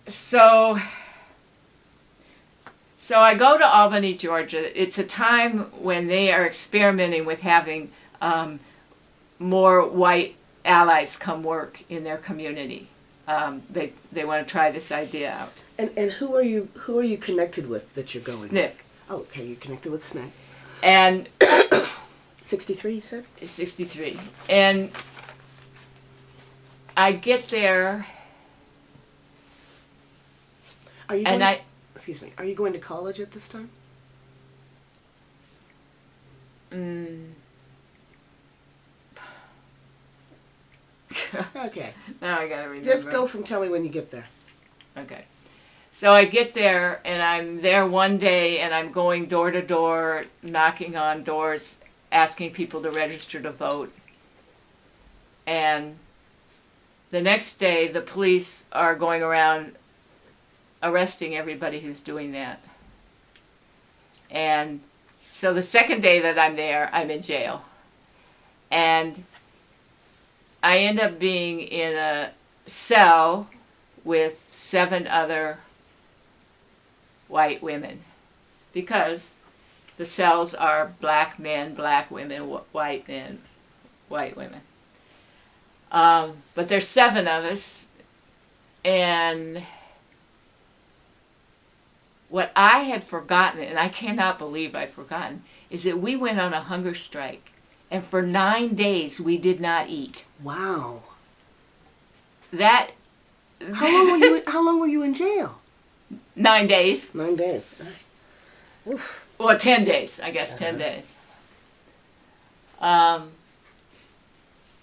So I go to Albany, Georgia. It's a time when they are experimenting with having more white allies come work in their community. They want to try this idea out. And who are you connected with that you're going SNCC. with? Oh, okay, you're connected with SNCC. And 63, you said? 63. And I get there, Are you and going, excuse me, are you going to college at this time? Okay. Now I gotta remember. Just go from tell me when you get there. Okay. So I get there, and I'm there one day, and I'm going door to door, knocking on doors, asking people to register to vote. And the next day, the police are going around arresting everybody who's doing that. And so the second day that I'm there, I'm in jail. And I end up being in a cell with 7 other white women, because the cells are black men, black women, white men, white women. But there's 7 of us, and what I had forgotten, and I cannot believe I'd forgotten, is that we went on a hunger strike, and for 9 days we did not eat. Wow. That. How long were you in jail? 9 days. 9 days. Oof. Well, 10 days, I guess. 10 days. And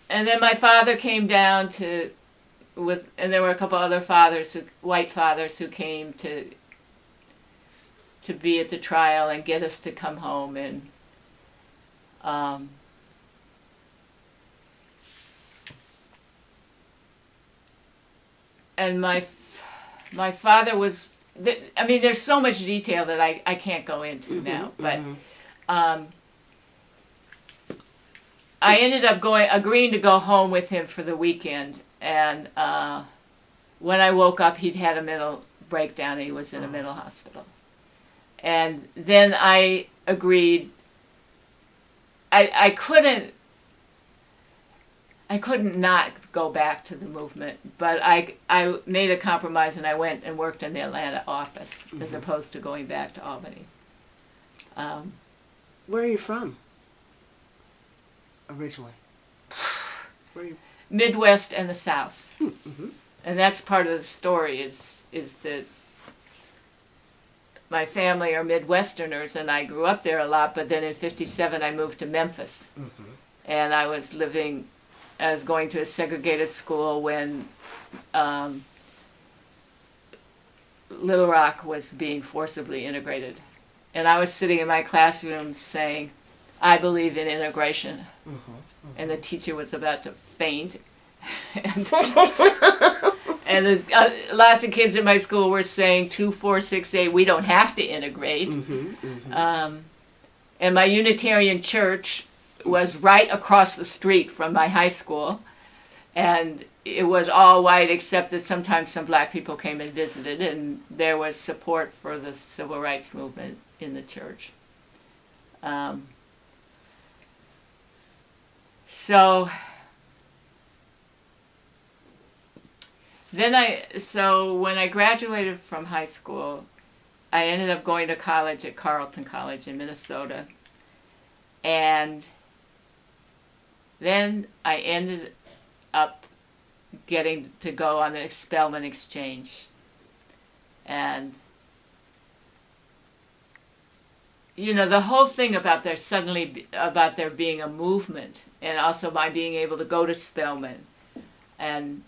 then my father came down and there were a couple other white fathers who came to be at the trial and get us to come home. And my father was, I mean, there's so much detail that I can't go into now, but I ended up agreeing to go home with him for the weekend, and when I woke up, he'd had a mental breakdown, and he was in a mental hospital. And then I agreed, I couldn't not go back to the movement, but I made a compromise, and I went and worked in the Atlanta office as opposed to going back to Albany. Where are you from? Originally? Where are you? Midwest and the South. Mm-hmm. And that's part of the story is that my family are Midwesterners, and I grew up there a lot, but then in 1957 I moved to Memphis. Mm-hmm. And I was going to a segregated school when Little Rock was being forcibly integrated. And I was sitting in my classroom saying, I believe in integration. Mm-hmm, mm-hmm. And the teacher was about to faint. And lots of kids in my school were saying 2, 4, 6, 8, we don't have to integrate. Mm-hmm, mm-hmm. And my Unitarian church was right across the street from my high school, and it was all white except that sometimes some black people came and visited, and there was support for the civil rights movement in the church. So when I graduated from high school, I ended up going to college at Carleton College in Minnesota, and then I ended up getting to go on the Spelman Exchange. And, the whole thing about there being a movement, and also my being able to go to Spelman. And,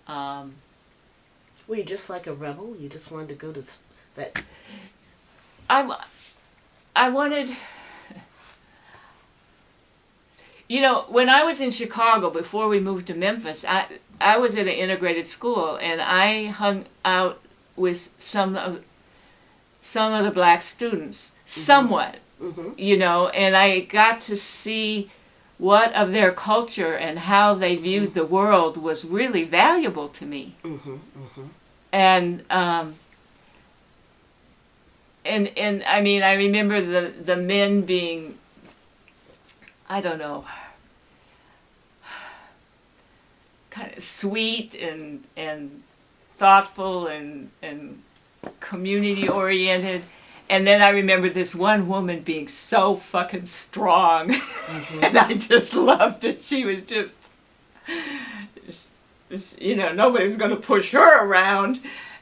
were you just like a rebel? You just wanted to go to that? I wanted... when I was in Chicago, before we moved to Memphis, I was at an integrated school, and I hung out with some of the black students, somewhat, and I got to see what of their culture and how they viewed the world was really valuable to me. and I mean, I remember the men being, I don't know, kind of sweet and thoughtful and community oriented. And then I remember this one woman being so fucking strong. Mm-hmm. And I just loved it. She was just, you know, nobody was going to push her around.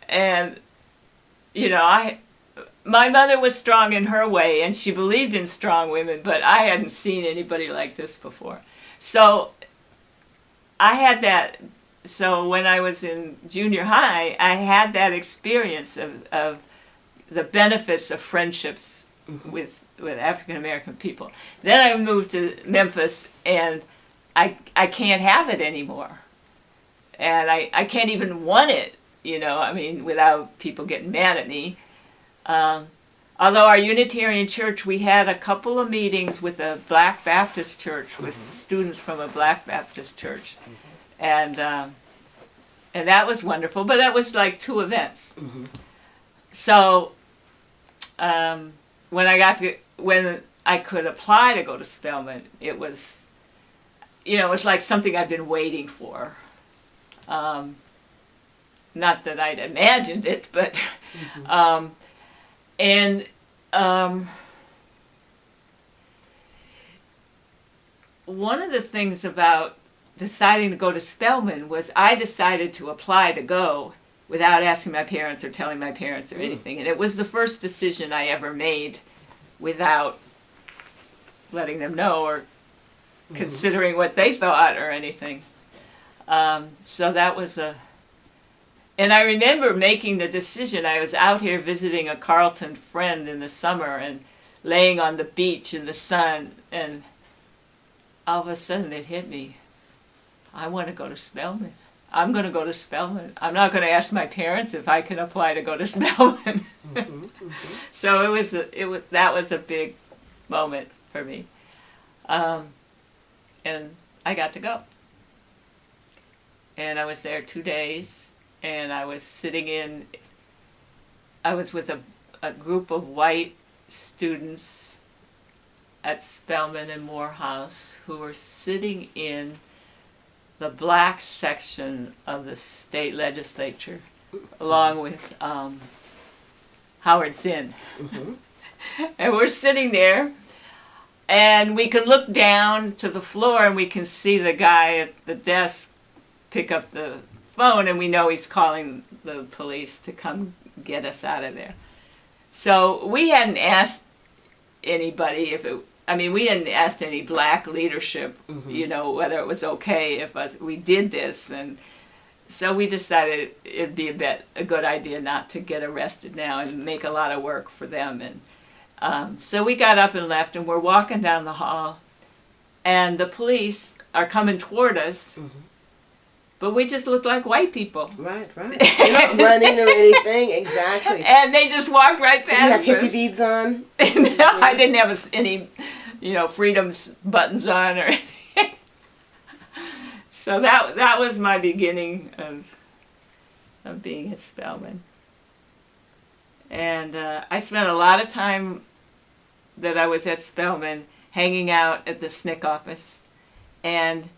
And, you know, my mother was strong in her way, and she believed in strong women, but I hadn't seen anybody like this before. So I had that. So when I was in junior high, I had that experience of the benefits of friendships mm-hmm. with African American people. Then I moved to Memphis, and I can't have it anymore. And I can't even want it, you know, I mean, without people getting mad at me. Although our Unitarian church, we had a couple of meetings with a Black Baptist church, with mm-hmm. students from a Black Baptist church. Mm-hmm. And that was wonderful, but that was like 2 events. Mm-hmm. So when I could apply to go to Spelman, it was, you know, it was like something I'd been waiting for. Not that I'd imagined it, but mm-hmm. One of the things about deciding to go to Spelman was I decided to apply to go without asking my parents or telling my parents or anything. And it was the first decision I ever made without letting them know or mm-hmm. considering what they thought or anything. So that was and I remember making the decision. I was out here visiting a Carleton friend in the summer and laying on the beach in the sun, and all of a sudden it hit me. I want to go to Spelman. I'm going to go to Spelman. I'm not going to ask my parents if I can apply to go to Spelman. Mm-hmm, mm-hmm. So that was a big moment for me. And I got to go. And I was there 2 days, and I was with a group of white students at Spelman and Morehouse who were sitting in the black section of the state legislature, along with Howard Zinn. Mm-hmm. And we're sitting there, and we can look down to the floor, and we can see the guy at the desk pick up the phone, and we know he's calling the police to come get us out of there. So we hadn't asked anybody we hadn't asked any black leadership, mm-hmm. you know, whether it was okay if we did this, and so we decided it'd be a good idea not to get arrested now and make a lot of work for them. And so we got up and left, and we're walking down the hall, and the police are coming toward us, mm-hmm. but we just looked like white people. Right. You're not running or anything, exactly. And they just walked right past us. You had hippie beads on? No, I didn't have any, you know, freedom's buttons on or anything. So that was my beginning of being at Spelman. And I spent a lot of time that I was at Spelman hanging out at the SNCC office and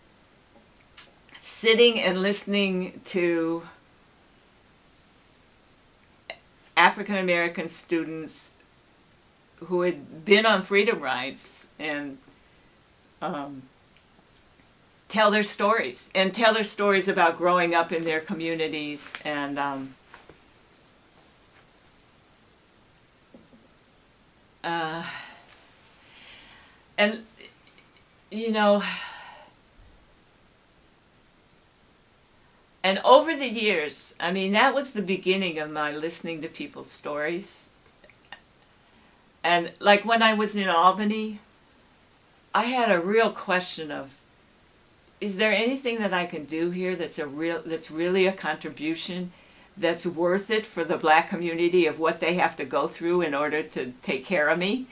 sitting and listening to African American students who had been on freedom rides and tell their stories about growing up in their communities, and you know, and over the years, I mean, that was the beginning of my listening to people's stories. And like when I was in Albany, I had a real question of, is there anything that I can do here that's really a contribution, that's worth it for the black community of what they have to go through in order to take care of me?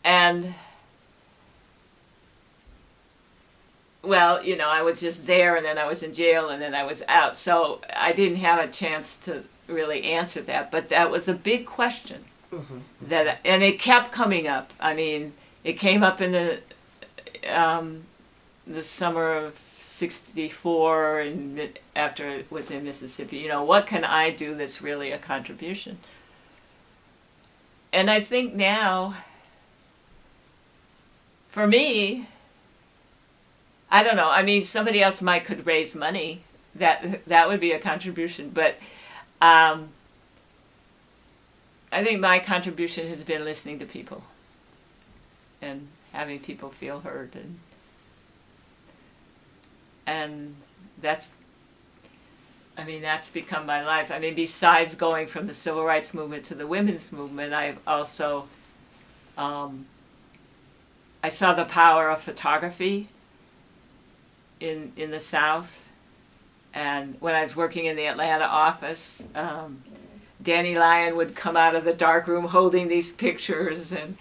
And well, you know, I was just there and then I was in jail and then I was out. So I didn't have a chance to really answer that. But that was a big question. And it kept coming up. I mean, it came up in the summer of '64 and after it was in Mississippi. You know, what can I do that's really a contribution? And I think now, for me, I don't know. I mean, somebody else could raise money. That would be a contribution. But I think my contribution has been listening to people and having people feel heard, and that's become my life. I mean, besides going from the civil rights movement to the women's movement, I've also I saw the power of photography in the South, and when I was working in the Atlanta office, Danny Lyon would come out of the darkroom holding these pictures, and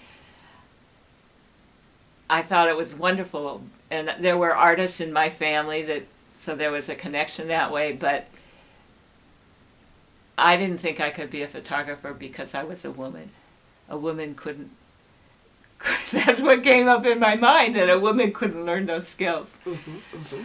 I thought it was wonderful. And there were artists in my family so there was a connection that way, but I didn't think I could be a photographer because I was a woman. A woman couldn't. That's what came up in my mind, that a woman couldn't learn those skills.